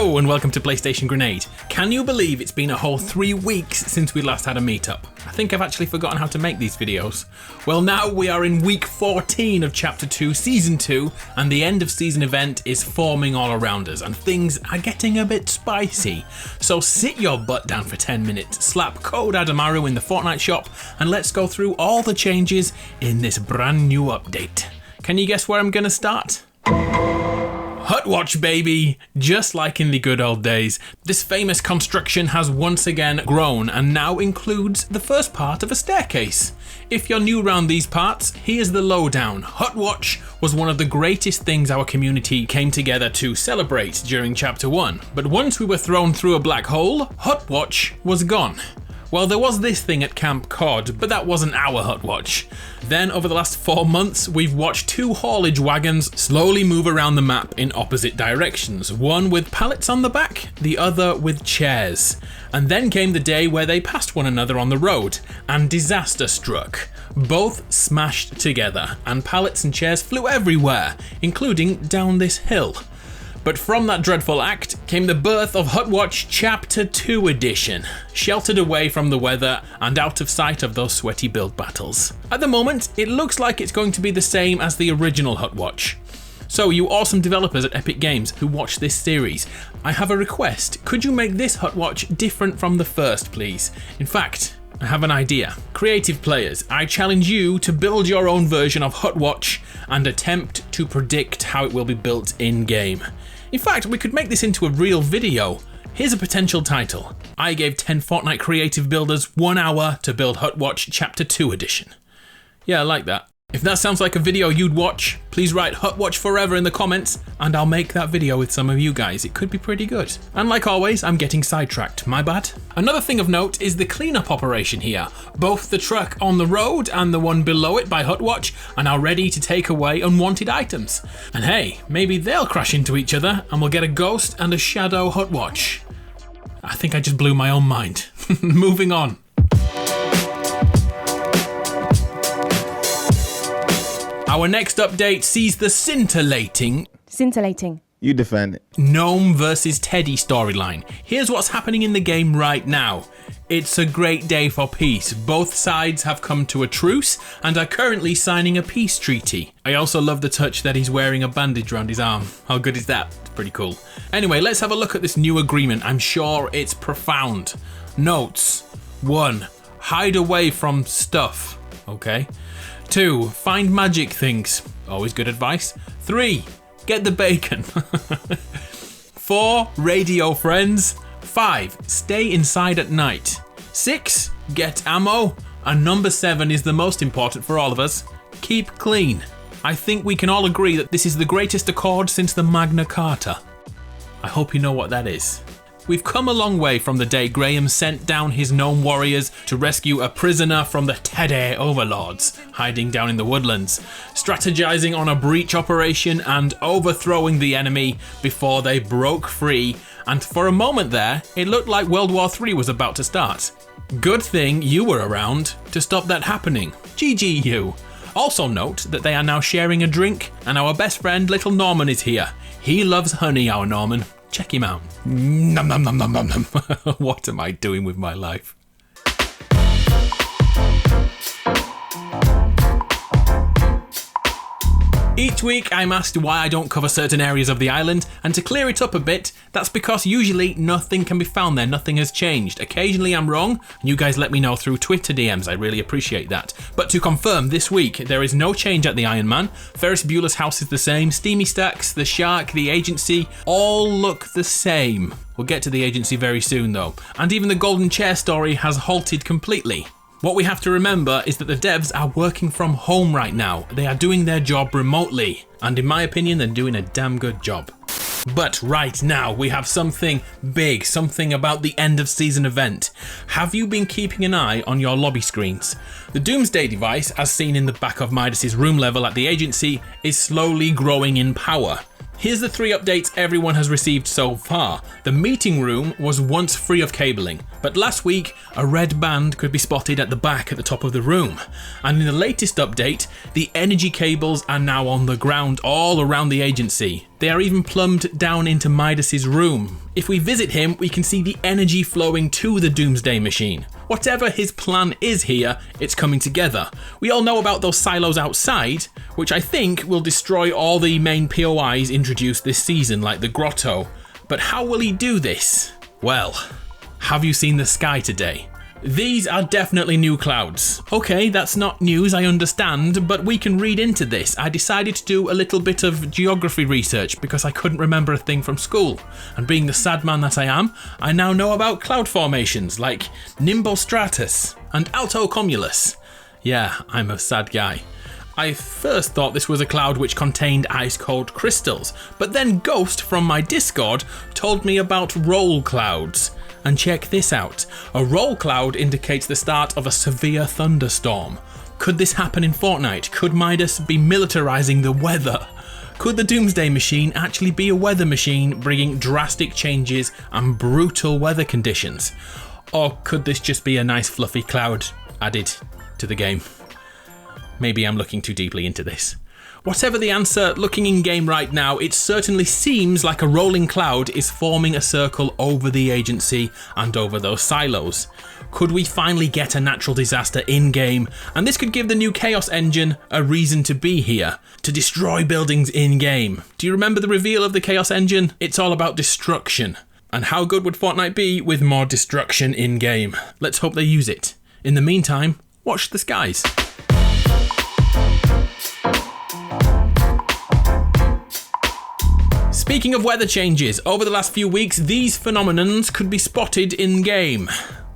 Hello and welcome to PlayStation Grenade. Can you believe it's been a whole 3 weeks since we last had a meetup? I think I've actually forgotten how to make these videos. Well, now we are in week 14 of Chapter 2, Season 2, and the end of season event is forming all around us, and things are getting a bit spicy. So sit your butt down for 10 minutes, slap code ADAMARU in the Fortnite shop, and let's go through all the changes in this brand new update. Can you guess where I'm gonna start? Hutwatch, baby! Just like in the good old days, this famous construction has once again grown and now includes the first part of a staircase. If you're new around these parts, here's the lowdown. Hutwatch was one of the greatest things our community came together to celebrate during Chapter 1, but once we were thrown through a black hole, Hutwatch was gone. Well, there was this thing at Camp Cod, but that wasn't our Hutwatch. Then, over the last 4 months, we've watched 2 haulage wagons slowly move around the map in opposite directions, one with pallets on the back, the other with chairs. And then came the day where they passed one another on the road, and disaster struck. Both smashed together, and pallets and chairs flew everywhere, including down this hill. But from that dreadful act came the birth of Hutwatch Chapter 2 Edition, sheltered away from the weather and out of sight of those sweaty build battles. At the moment, it looks like it's going to be the same as the original Hutwatch. So you awesome developers at Epic Games who watch this series, I have a request. Could you make this Hutwatch different from the first, please? In fact, I have an idea. Creative players, I challenge you to build your own version of Hutwatch and attempt to predict how it will be built in-game. In fact, we could make this into a real video. Here's a potential title. I gave 10 Fortnite creative builders 1 hour to build Hutwatch Chapter 2 Edition. Yeah, I like that. If that sounds like a video you'd watch, please write Hutwatch Forever in the comments and I'll make that video with some of you guys. It could be pretty good. And like always, I'm getting sidetracked, my bad. Another thing of note is the cleanup operation here. Both the truck on the road and the one below it by Hutwatch are now ready to take away unwanted items. And hey, maybe they'll crash into each other and we'll get a ghost and a shadow Hutwatch. I think I just blew my own mind. Moving on. Our next update sees the scintillating. You defend it. Gnome versus Teddy storyline. Here's what's happening in the game right now. It's a great day for peace. Both sides have come to a truce and are currently signing a peace treaty. I also love the touch that he's wearing a bandage around his arm. How good is that? It's pretty cool. Anyway, let's have a look at this new agreement. I'm sure it's profound. Notes. 1. Hide away from stuff. Okay. 2. Find magic things. Always good advice. 3. Get the bacon. 4. Radio friends. 5. Stay inside at night. 6. Get ammo. And number 7 is the most important for all of us. Keep clean. I think we can all agree that this is the greatest accord since the Magna Carta. I hope you know what that is. We've come a long way from the day Graham sent down his gnome warriors to rescue a prisoner from the Teddy overlords hiding down in the woodlands, strategizing on a breach operation and overthrowing the enemy before they broke free, and for a moment there, it looked like World War III was about to start. Good thing you were around to stop that happening. GG you. Also note that they are now sharing a drink, and our best friend Little Norman is here. He loves honey, our Norman. Check him out. Nom nom nom nom nom nom. What am I doing with my life? Each week I'm asked why I don't cover certain areas of the island, and to clear it up a bit, that's because usually nothing can be found there, nothing has changed. Occasionally I'm wrong, and you guys let me know through Twitter DMs, I really appreciate that. But to confirm, this week there is no change at the Iron Man, Ferris Bueller's house is the same, Steamy Stacks, the Shark, the Agency, all look the same. We'll get to the Agency very soon though, and even the Golden Chair story has halted completely. What we have to remember is that the devs are working from home right now. They are doing their job remotely, and in my opinion, they're doing a damn good job. But right now, we have something big, something about the end of season event. Have you been keeping an eye on your lobby screens? The Doomsday device, as seen in the back of Midas's room level at the Agency, is slowly growing in power. Here's the 3 updates everyone has received so far. The meeting room was once free of cabling, but last week a red band could be spotted at the back at the top of the room. And in the latest update, the energy cables are now on the ground all around the Agency. They are even plumbed down into Midas's room. If we visit him, we can see the energy flowing to the Doomsday Machine. Whatever his plan is here, it's coming together. We all know about those silos outside, which I think will destroy all the main POIs introduced this season, like the grotto. But how will he do this? Well, have you seen the sky today? These are definitely new clouds. Okay, that's not news, I understand, but we can read into this. I decided to do a little bit of geography research because I couldn't remember a thing from school. And being the sad man that I am, I now know about cloud formations like nimbostratus and altocumulus. Yeah, I'm a sad guy. I first thought this was a cloud which contained ice-cold crystals, but then Ghost from my Discord told me about roll clouds. And check this out, a roll cloud indicates the start of a severe thunderstorm. Could this happen in Fortnite? Could Midas be militarizing the weather? Could the Doomsday Machine actually be a weather machine bringing drastic changes and brutal weather conditions? Or could this just be a nice fluffy cloud added to the game? Maybe I'm looking too deeply into this. Whatever the answer, looking in game right now, it certainly seems like a rolling cloud is forming a circle over the agency and over those silos. Could we finally get a natural disaster in game? And this could give the new Chaos engine a reason to be here, to destroy buildings in game. Do you remember the reveal of the Chaos engine? It's all about destruction. And how good would Fortnite be with more destruction in game? Let's hope they use it. In the meantime, watch the skies. Speaking of weather changes, over the last few weeks, these phenomenons could be spotted in-game,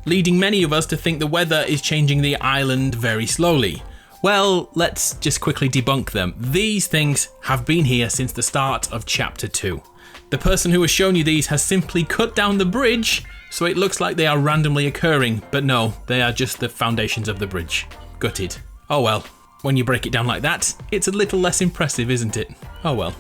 leading many of us to think the weather is changing the island very slowly. Well, let's just quickly debunk them. These things have been here since the start of Chapter 2. The person who has shown you these has simply cut down the bridge, so it looks like they are randomly occurring, but no, they are just the foundations of the bridge. Gutted. Oh well, when you break it down like that, it's a little less impressive, isn't it? Oh well.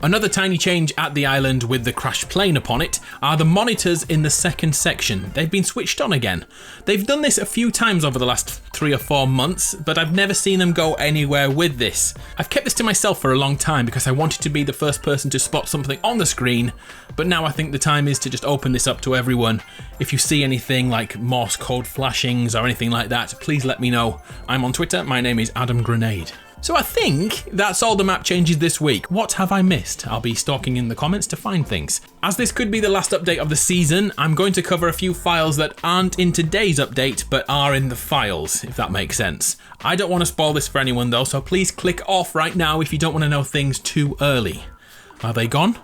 Another tiny change at the island with the crashed plane upon it are the monitors in the second section. They've been switched on again. They've done this a few times over the last 3 or 4 months, but I've never seen them go anywhere with this. I've kept this to myself for a long time because I wanted to be the first person to spot something on the screen, but now I think the time is to just open this up to everyone. If you see anything like Morse code flashings or anything like that, please let me know. I'm on Twitter, my name is ADAMARU. So I think that's all the map changes this week. What have I missed? I'll be stalking in the comments to find things. As this could be the last update of the season, I'm going to cover a few files that aren't in today's update, but are in the files, if that makes sense. I don't want to spoil this for anyone though, so please click off right now if you don't want to know things too early. Are they gone?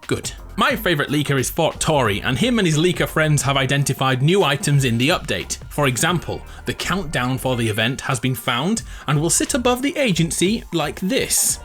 Good. My favourite leaker is Fort Tory, and him and his leaker friends have identified new items in the update. For example, the countdown for the event has been found and will sit above the agency like this.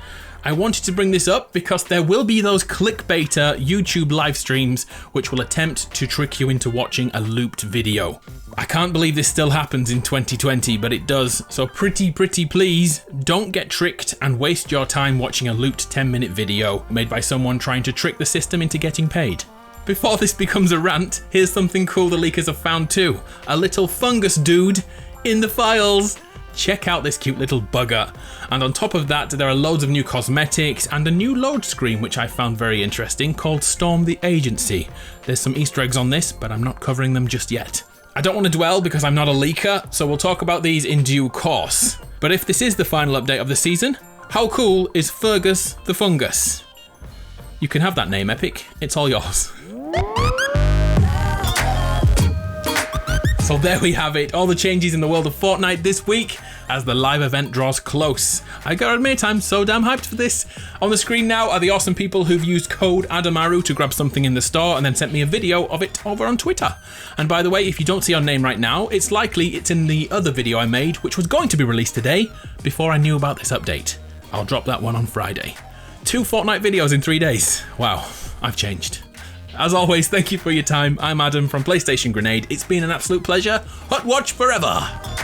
I wanted to bring this up because there will be those clickbaiter YouTube live streams which will attempt to trick you into watching a looped video. I can't believe this still happens in 2020, but it does, so pretty please don't get tricked and waste your time watching a looped 10-minute video made by someone trying to trick the system into getting paid. Before this becomes a rant, here's something cool the leakers have found too. A little fungus dude in the files. Check out this cute little bugger. And on top of that, there are loads of new cosmetics and a new load screen which I found very interesting called Storm the Agency. There's some Easter eggs on this, but I'm not covering them just yet. I don't want to dwell because I'm not a leaker, so we'll talk about these in due course. But if this is the final update of the season, how cool is Fergus the Fungus? You can have that name, Epic. It's all yours. So there we have it, all the changes in the world of Fortnite this week as the live event draws close. I gotta admit, I'm so damn hyped for this. On the screen now are the awesome people who've used code ADAMARU to grab something in the store and then sent me a video of it over on Twitter. And by the way, if you don't see your name right now, it's likely it's in the other video I made, which was going to be released today before I knew about this update. I'll drop that one on Friday. 2 Fortnite videos in 3 days. Wow, I've changed. As always, thank you for your time. I'm Adam from PlayStation Grenade. It's been an absolute pleasure. Hutwatch forever!